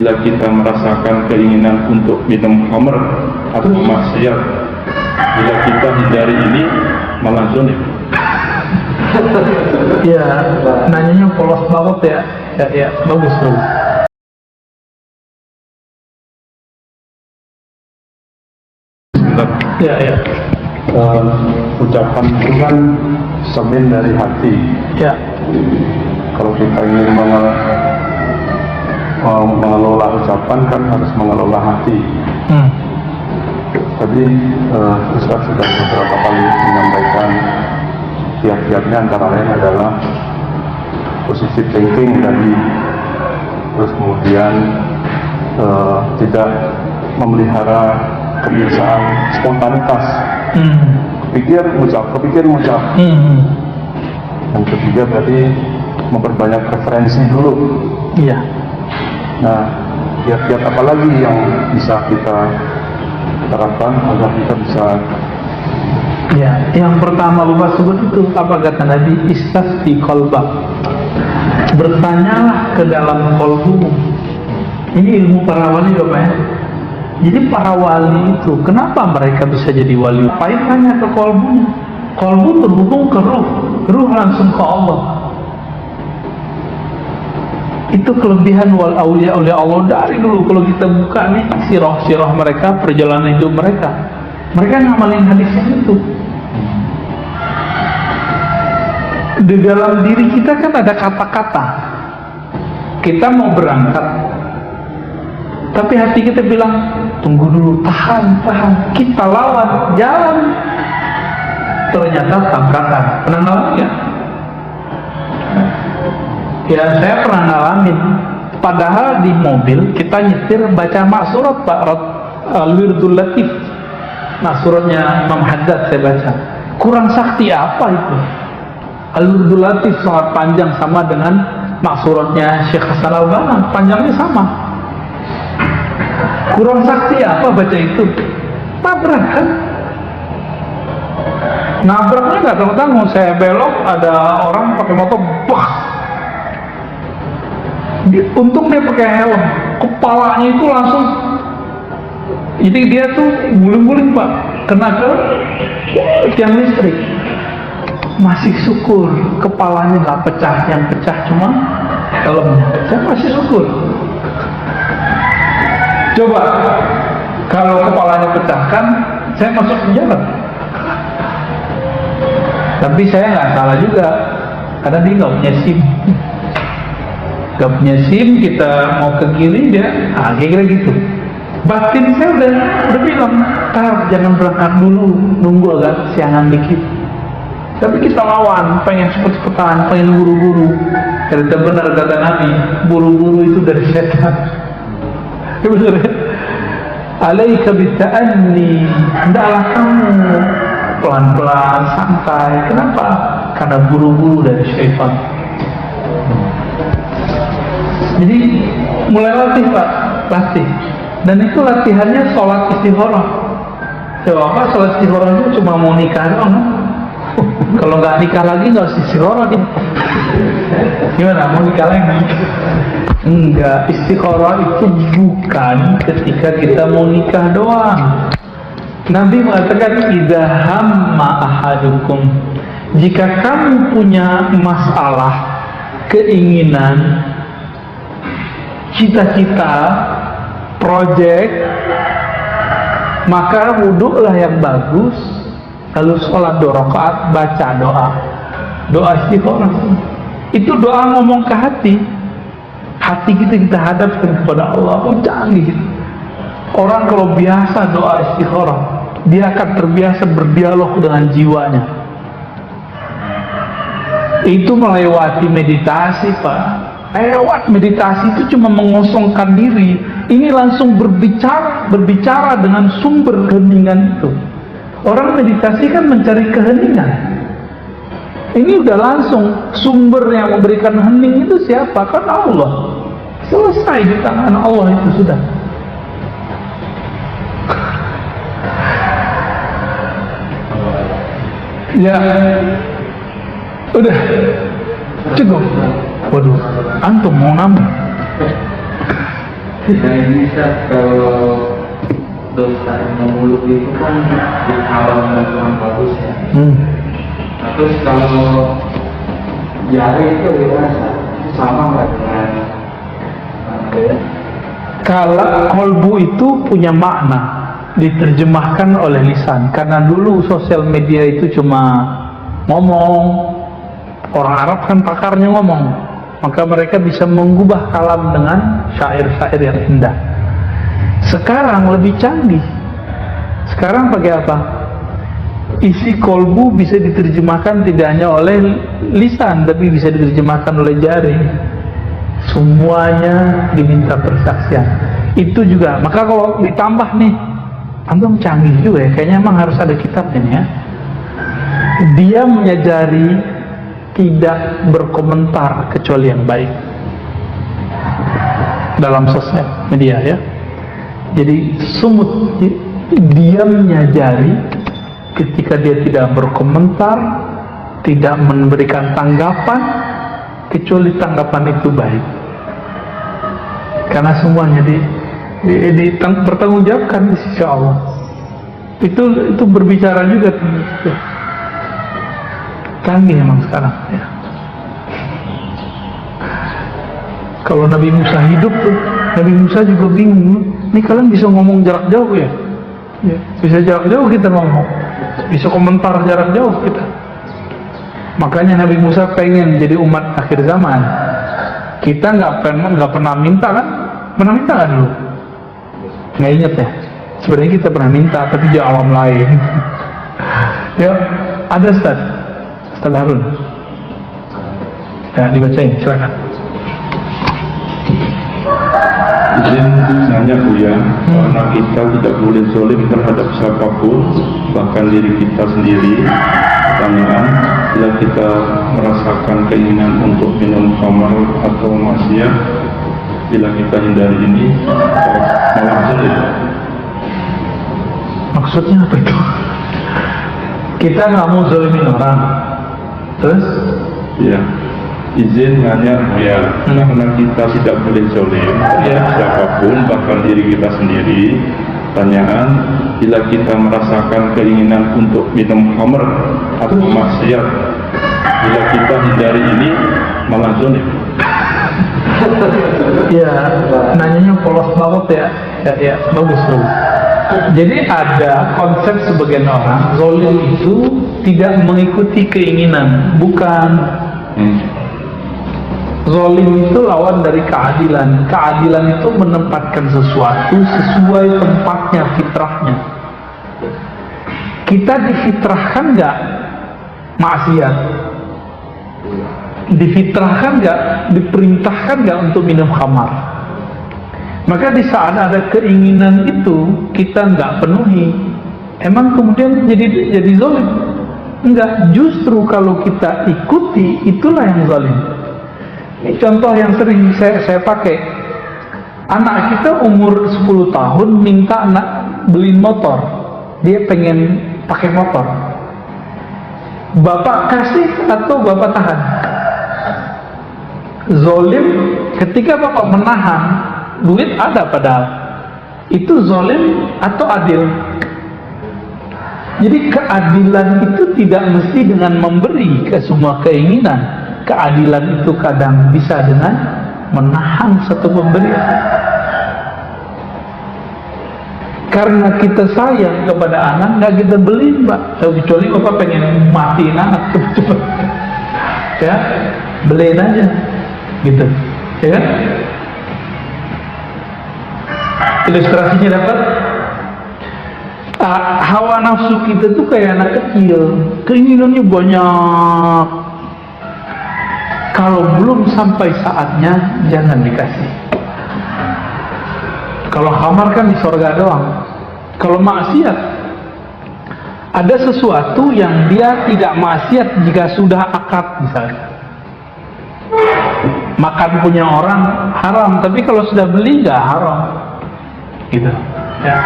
Bila kita merasakan keinginan untuk minum khamr atau maksiat, bila kita hindari ini malah zolim. Ya, nanyanya polos banget ya. Ya, bagus tuh. Ya. Ucapan itu kan cermin dari hati. Ya. Kalau kita ingin mengelola ucapan kan harus mengelola hati. Tadi Ustaz sudah beberapa kali menyampaikan kiat-kiatnya, antara lain adalah positive thinking tadi, terus kemudian tidak memelihara kebiasaan spontanitas, kepikir ngucap. Yang ketiga berarti memperbanyak referensi dulu. Iya. Nah, kiat-kiat apa lagi yang bisa kita terapkan agar kita bisa? Ya, yang pertama lupa sebut itu apa kata Nabi, istafti qalbak, bertanyalah ke dalam kolbu. Ini ilmu para wali Bapak ya. Jadi para wali itu kenapa mereka bisa jadi wali? Ngapain tanya ke kolbunya? Kolbu terhubung ke ruh langsung ke Allah. Itu kelebihan wal aulia oleh Allah dari dulu. Kalau kita buka nih sirah mereka, perjalanan hidup mereka ngamalin hadisnya itu. Di dalam diri kita kan ada kata-kata. Kita mau berangkat, tapi hati kita bilang tunggu dulu, tahan. Kita lawan, jalan. Ternyata tabrakan. Pernah ngalamin ya? Ya, saya pernah ngalamin. Padahal di mobil kita nyetir baca maksurat Pak, Al-Wirdul Latif. Maksuratnya Imam Haddad saya baca. Kurang sakti apa itu? Al-Wirdul Latif sangat panjang, sama dengan maksuratnya Syekh Hasan Al-Banna, panjangnya sama. Kurang sakti apa baca itu? Tabrak kan? Nabraknya nggak tanggung-tanggung, saya belok, ada orang pakai motor, bah! Untung dia pakai helm, kepalanya itu langsung, jadi dia tuh guling-guling Pak, kena ke tiang listrik. Masih syukur kepalanya nggak pecah, yang pecah cuma helmnya. Saya masih syukur. Coba kalau kepalanya pecahkan, saya masuk penjara. Tapi saya nggak salah juga, karena dia nggak punya SIM. Gak punya SIM, kita mau ke kiri dia, kira-kira gitu. Batin saya udah bilang, jangan berangkat dulu, nunggu agak siangan dikit. Tapi kita lawan, pengen cepet-cepetan, pengen buru-buru. Ternyata benar kata Nabi, buru-buru itu dari setan. Benar ya? Alaika bita'anni, hendaklah kamu pelan-pelan, santai. Kenapa? Karena buru-buru dari syaitan. Jadi mulai latih Pak, latih. Dan itu latihannya sholat istikharah. Coba Pak, sholat istikharah itu cuma mau nikah doang. Kalau nggak nikah lagi nggak usah istikharah dia. Gimana? Mau nikah lagi? Enggak, istikharah itu bukan ketika kita mau nikah doang. Nabi mengatakan, idza hamma ahadukum, jika kamu punya masalah, keinginan, cita-cita, project, maka wudhulah yang bagus, lalu sholat 2 rakaat, baca doa istikharah. Itu doa ngomong ke hati kita hadapkan kepada Allah. Canggih. Orang kalau biasa doa istikharah, dia akan terbiasa berdialog dengan jiwanya. Itu melewati meditasi Pak. Lewat meditasi itu cuma mengosongkan diri. Ini langsung berbicara dengan sumber keheningan itu. Orang meditasi kan mencari keheningan. Ini udah langsung sumber yang memberikan hening itu siapa? Kan Allah. Selesai di tangan Allah itu sudah. Ya, udah cukup. Waduh, antum mau nambah? Nah ini Ustaz, kalau dosa yang mulut itu kan haram dan kurang bagus ya. Nah, terus kalau jari itu gimana? Sama nggak dengan Kalau kolbu itu punya makna, diterjemahkan oleh lisan. Karena dulu sosial media itu cuma ngomong, orang Arab kan pakarnya ngomong, maka mereka bisa mengubah kalam dengan syair-syair yang indah. Sekarang lebih canggih. Sekarang pakai apa? Isi kolbu bisa diterjemahkan tidak hanya oleh lisan, tapi bisa diterjemahkan oleh jari. Semuanya diminta persaksian. Itu juga. Maka kalau ditambah nih, antum canggih juga ya. Kayaknya emang harus ada kitabnya nih ya. Diamnya jari tidak berkomentar kecuali yang baik dalam sosial media ya. Jadi sumut, diamnya jari ketika dia tidak berkomentar, tidak memberikan tanggapan kecuali tanggapan itu baik, karena semuanya bertanggungjawabkan di sisi Allah. Itu berbicara juga tuh. Canggih memang sekarang ya. Kalau Nabi Musa hidup tuh, Nabi Musa juga bingung. Ini kalian bisa ngomong jarak jauh ya? Ya, bisa jarak jauh kita ngomong, bisa komentar jarak jauh kita. Makanya Nabi Musa pengen jadi umat akhir zaman. Kita nggak pernah minta kan? Pernah minta kan dulu? Nggak inget ya? Sebenarnya kita pernah minta, tapi di alam lain. Ya, ada Ustaz Harun. Ya, dibacain, silakan. Izin nanya Buya, karena kita tidak boleh zalim terhadap siapapun, bahkan diri kita sendiri. Pertanyaan, bila kita merasakan keinginan untuk minum khamar atau maksiat, bila kita hindari ini, malah zalim. Maksudnya apa itu? Kita nggak mau zalimin orang, terus? Ya, izin nanya Buya, karena kita tidak boleh zalim terhadap siapapun, bahkan diri kita sendiri. Pertanyaan, bila kita merasakan keinginan untuk minum khamr atau maksiat, bila kita hindari ini, malah zalim. Ya, nanyanya polos banget ya. Ya, bagus. Jadi ada konsep sebagian orang, zalim itu tidak mengikuti keinginan, bukan. Zalim itu lawan dari keadilan. Keadilan itu menempatkan sesuatu sesuai tempatnya, fitrahnya. Kita difitrahkan nggak maksiat? Difitrahkan nggak? Diperintahkan nggak untuk minum khamar? Maka di saat ada keinginan itu kita nggak penuhi, emang kemudian jadi zalim? Enggak, justru kalau kita ikuti itulah yang zalim. Ini contoh yang sering saya pakai. Anak kita umur 10 tahun minta anak beliin motor. Dia pengen pakai motor. Bapak kasih atau bapak tahan? Zalim ketika bapak menahan, duit ada padahal. Itu zalim atau adil? Jadi keadilan itu tidak mesti dengan memberi ke semua keinginan. Keadilan itu kadang bisa dengan menahan satu pemberian. Karena kita sayang kepada anak, nggak kita beli, Mbak. Kecuali bapak pengen matiin anak cepet-cepet, ya beliin aja, gitu, ya kan? Ilustrasinya dapat. Hawa nafsu kita tuh kayak anak kecil, keinginannya banyak. Kalau belum sampai saatnya, jangan dikasih. Kalau khamar kan di surga doang. Kalau maksiat, ada sesuatu yang dia tidak maksiat jika sudah akad, misalnya makan punya orang haram, tapi kalau sudah beli nggak haram, gitu ya.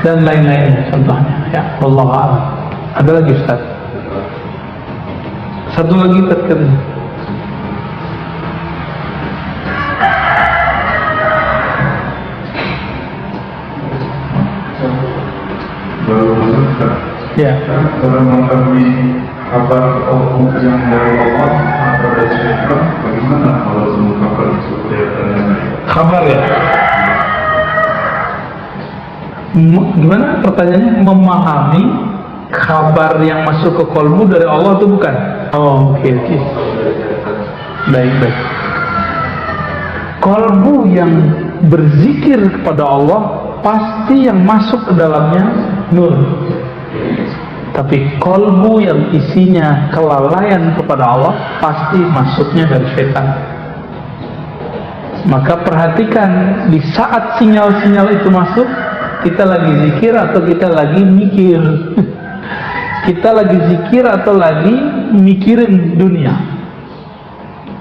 Dan lain-lainnya contohnya ya. Wallahu a'lam. Ada lagi Ustaz? Satu lagi terkait. Ya. Dalam mengetahui kabar yang dari Allah atau dari syaitan, bagaimana kalau semua kabar itu kelihatannya baik? Kabar ya. Gimana pertanyaannya? Memahami kabar yang masuk ke kolbu dari Allah itu bukan? Oh, oke. Baik. Kolbu yang berzikir kepada Allah pasti yang masuk ke dalamnya nur. Tapi kolbu yang isinya kelalaian kepada Allah pasti masuknya dari setan. Maka perhatikan di saat sinyal-sinyal itu masuk, kita lagi zikir atau kita lagi mikir. Kita lagi zikir atau lagi mikirin dunia.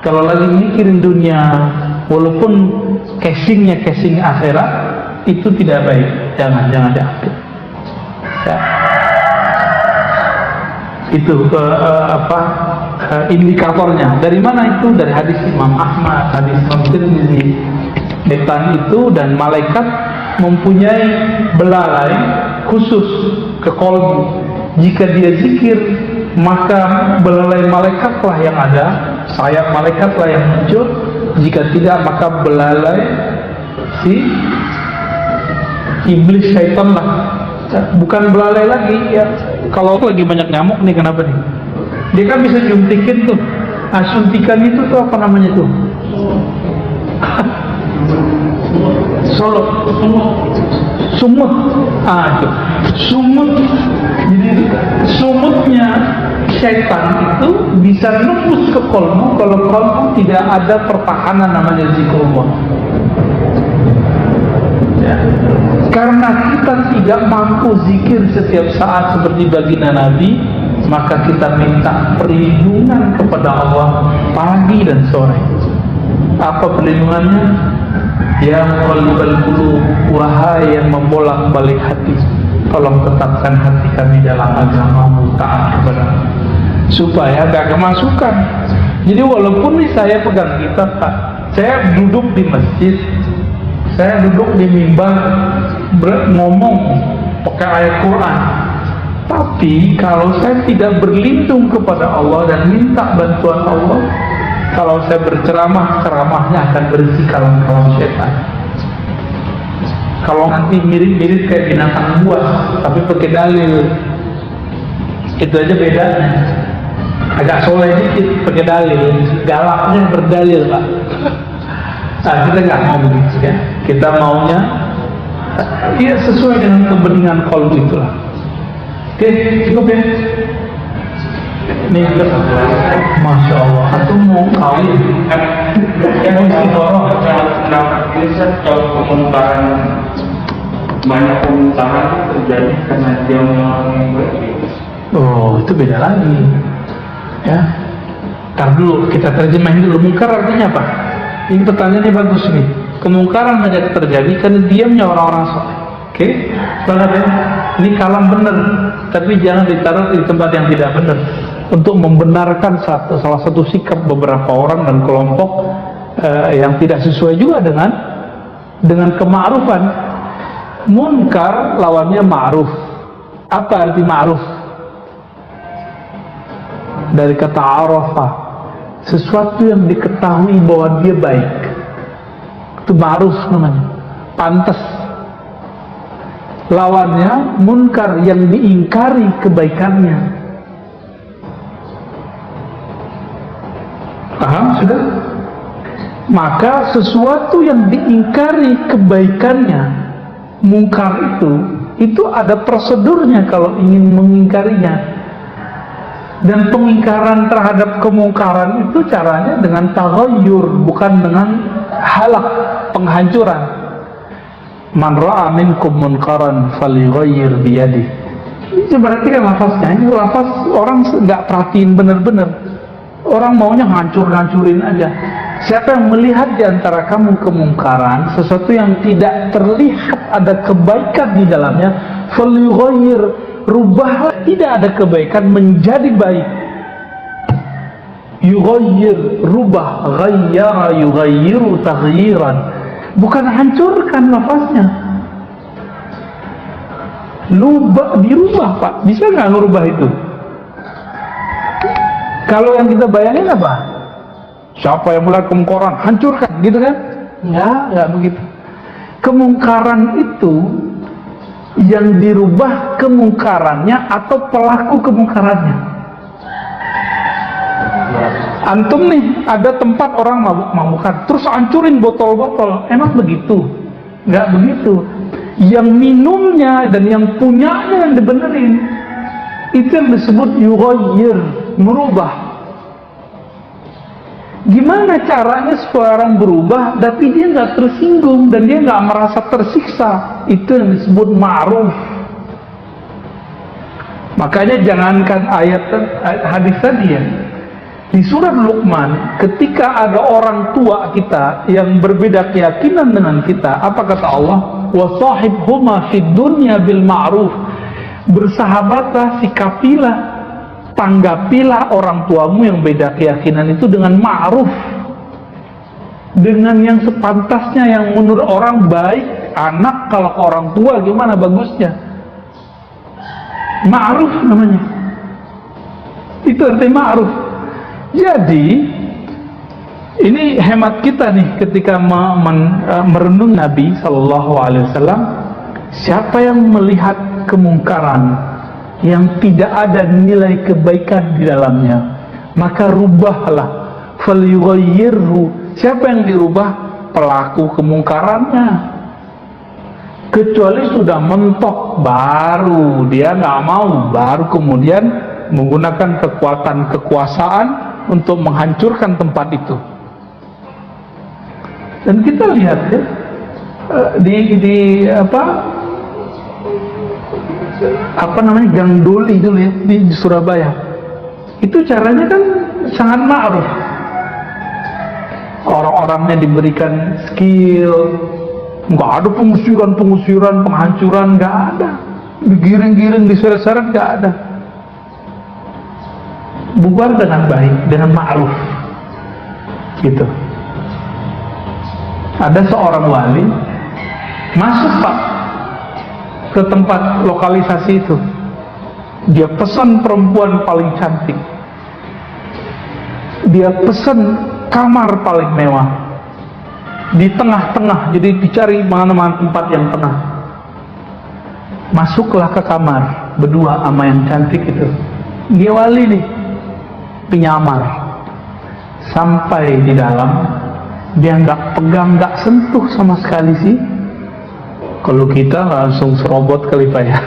Kalau lagi mikirin dunia, walaupun casingnya casing akhirat, itu tidak baik. Jangan diambil. Ya. Itu indikatornya. Dari mana itu? Dari hadis Imam Ahmad, hadis Imam Tirmidzi. Setan itu dan malaikat mempunyai belalai khusus ke kolbu. Jika dia zikir, maka belalai malaikatlah yang ada, sayap malaikatlah yang muncul. Jika tidak, maka belalai si iblis syaitan lah. Bukan belalai lagi ya. Kalau lagi banyak nyamuk nih, kenapa nih? Dia kan bisa suntikin tuh. Suntikan itu tuh apa namanya tuh? Sumut. Itu sumut. Jadi sumutnya syaitan itu bisa nembus ke kolbu kalau kolbu tidak ada pertahanan namanya zikrullah. Ya. Karena kita tidak mampu zikir setiap saat seperti baginda Nabi, maka kita minta perlindungan kepada Allah pagi dan sore. Apa perlindungannya? Ya muqallibal qulub, wahai yang membolak-balik hati, tolong tetapkan hati kami dalam agama-Mu, taat kepada-Mu, supaya gak kemasukan. Jadi walaupun nih saya pegang kitab, Pak, saya duduk di masjid, saya duduk di mimbar ngomong pakai ayat Quran, tapi kalau saya tidak berlindung kepada Allah dan minta bantuan Allah, kalau saya berceramah, ceramahnya akan berisi kalam-kalam setan. Kalau nanti mirip-mirip kayak binatang buas, tapi pakai dalil, itu aja bedanya. Agak soleh dikit pakai dalil, galaknya berdalil, Pak. Nah, kita nggak mau begitu ya. Kita maunya ya sesuai dengan kepentingan kolbu itulah. Oke, cukup ya. Nih, Masya Allah, atau mau kawin? Mau istikharah? Ini kalau pemutaran banyak pemutaran terjadi karena dia mengalami berbeda. Oh, itu beda lagi. Ya. Ntar dulu kita terjemahin dulu. Mungkar artinya apa? Ini pertanyaannya bagus nih. Kemungkaran banyak terjadi karena diamnya orang-orang soleh. Oke, ini kalam benar, tapi jangan ditaruh di tempat yang tidak benar. Untuk membenarkan salah satu sikap beberapa orang dan kelompok yang tidak sesuai juga dengan kema'rufan. Munkar lawannya ma'ruf. Apa arti ma'ruf? Dari kata arafah, sesuatu yang diketahui bahwa dia baik, itu ma'ruf namanya, pantas. Lawannya munkar, yang diingkari kebaikannya. Paham sudah? Maka sesuatu yang diingkari kebaikannya, mungkar itu ada prosedurnya kalau ingin mengingkarinya. Dan pengingkaran terhadap kemungkaran itu caranya dengan taghayyur, bukan dengan halak, penghancuran. Man ra'a minkum munkaran falyughayyir biyadihi. Itu berarti kan lafaznya, ini lafaz orang nggak perhatiin benar-benar. Orang maunya hancur-hancurin aja. Siapa yang melihat di antara kamu kemungkaran, sesuatu yang tidak terlihat ada kebaikan di dalamnya, falyughayyir, rubahlah tidak ada kebaikan menjadi baik. Yughayyir, rubah, ghayyara yughayyiru taghyiran. Bukan hancurkan lafaznya. dirubah Pak. Bisa nggak ngerubah itu? Kalau yang kita bayangin apa? Siapa yang melihat kemungkaran, hancurkan, gitu kan? Nggak begitu. Kemungkaran itu yang dirubah kemungkarannya atau pelaku kemungkarannya. Antum nih, ada tempat orang mabuk-mabukan, terus hancurin botol-botol. Emang begitu? Nggak begitu. Yang minumnya dan yang punyanya yang dibenerin. Itu yang disebut yughayyir, merubah. Gimana caranya supaya orang berubah tapi dia nggak tersinggung dan dia nggak merasa tersiksa? Itu yang disebut ma'ruf. Makanya jangankan ayat hadis tadi ya. Di surat Luqman, ketika ada orang tua kita yang berbeda keyakinan dengan kita, apa kata Allah? Wasahibhuma fid dunya bil ma'ruf. Bersahabatlah, sikapilah, tanggapilah orang tuamu yang beda keyakinan itu dengan ma'ruf, dengan yang sepantasnya, yang menurut orang baik. Anak kalau ke orang tua gimana bagusnya? Ma'ruf namanya. Itu artinya ma'ruf. Jadi ini hemat kita nih ketika merenung Nabi Sallallahu Alaihi Wasallam. Siapa yang melihat kemungkaran yang tidak ada nilai kebaikan di dalamnya, maka rubahlah. Falyughayyirhu. Siapa yang dirubah? Pelaku kemungkarannya. Kecuali sudah mentok, baru dia nggak mau, baru kemudian menggunakan kekuatan kekuasaan untuk menghancurkan tempat itu. Dan kita lihat ya, di apa namanya, Gang Doli dulu ya, di Surabaya. Itu caranya kan sangat ma'ruf. Orang-orangnya diberikan skill, nggak ada pengusiran, penghancuran, nggak ada. Digiring-giring, diseret-seret, nggak ada. Bubar dengan baik, dengan ma'ruf, gitu. Ada seorang wali masuk Pak ke tempat lokalisasi itu. Dia pesan perempuan paling cantik, dia pesan kamar paling mewah di tengah-tengah, jadi dicari mana-mana tempat yang tengah. Masuklah ke kamar berdua sama yang cantik itu. Dia wali nih, penyamar. Sampai di dalam, dia nggak pegang, nggak sentuh sama sekali sih. Kalau kita langsung serobot kali Pak ya.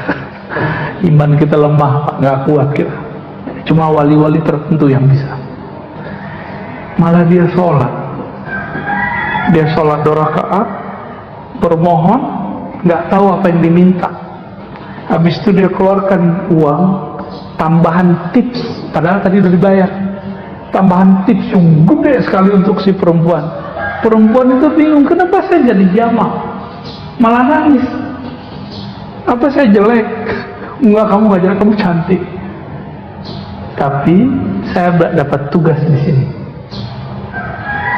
Iman kita lemah Pak, nggak kuat kita. Cuma wali-wali tertentu yang bisa. Malah dia sholat. Dia sholat 2 rakaat, bermohon, nggak tahu apa yang diminta. Habis itu dia keluarkan uang, tambahan tips, padahal tadi udah dibayar. Tambahan tips yang gede sekali untuk si perempuan. Perempuan itu bingung, kenapa saya jadi jamah? Malah nangis. Apa saya jelek? Enggak, kamu gak jelek, kamu cantik. Tapi saya dapat tugas di sini.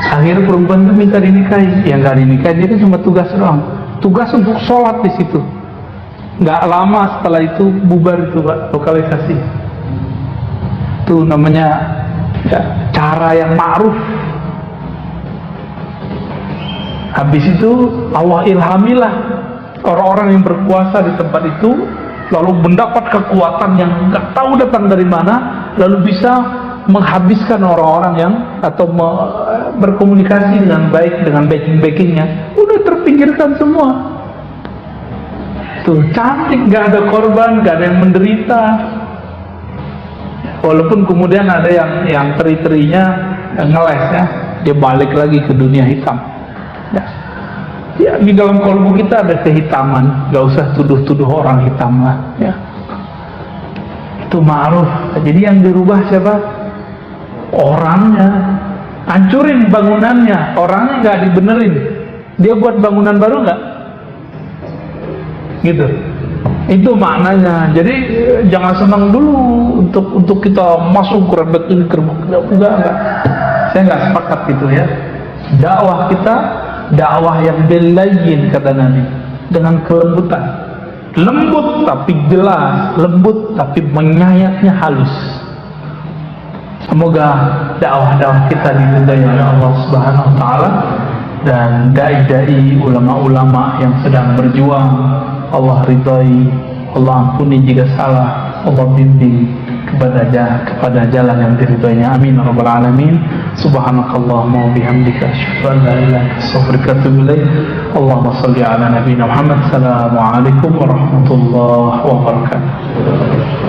Akhirnya perempuan itu minta dinikahi. Ya nggak dinikahi, dia kan cuma tugas doang. Tugas untuk sholat di situ. Nggak lama setelah itu bubar itu Pak, lokalisasi. Itu namanya ya, cara yang ma'ruf. Habis itu Allah ilhamilah orang-orang yang berkuasa di tempat itu, lalu mendapat kekuatan yang nggak tahu datang dari mana, lalu bisa menghabiskan orang-orang yang atau berkomunikasi dengan baik dengan backing-backingnya. Udah terpinggirkan semua. Tuh cantik, nggak ada korban, nggak ada yang menderita. Walaupun kemudian ada yang teri-terinya ngeles ya, dia balik lagi ke dunia hitam. Ya, di dalam kalbu kita ada kehitaman, nggak usah tuduh-tuduh orang hitam lah. Ya, itu ma'ruf. Jadi yang dirubah siapa? Orangnya. Hancurin bangunannya, orangnya nggak dibenerin. Dia buat bangunan baru nggak? Gitu. Itu maknanya. Jadi jangan senang dulu untuk kita masuk kerebek ini enggak. Saya nggak sepakat gitu ya. Dakwah kita dakwah yang bilayyin kata Nabi, dengan kelembutan. lembut tapi jelas, lembut tapi menyayatnya halus. Semoga dakwah-dakwah kita diridhai oleh Allah Subhanahu wa taala, dan dai-dai, ulama-ulama yang sedang berjuang Allah ridhai, Allah ampuni jika salah, Allah bimbing kepada jalan yang diridhoinya. Amin ya rabbal alamin. Subhanakallahumma wa bihamdika asyhadu an la ilaha illa anta astaghfiruka wa atubu ilaik. Allahumma shalli ala nabiyyina Muhammad. Assalamualaikum warahmatullahi wabarakatuh.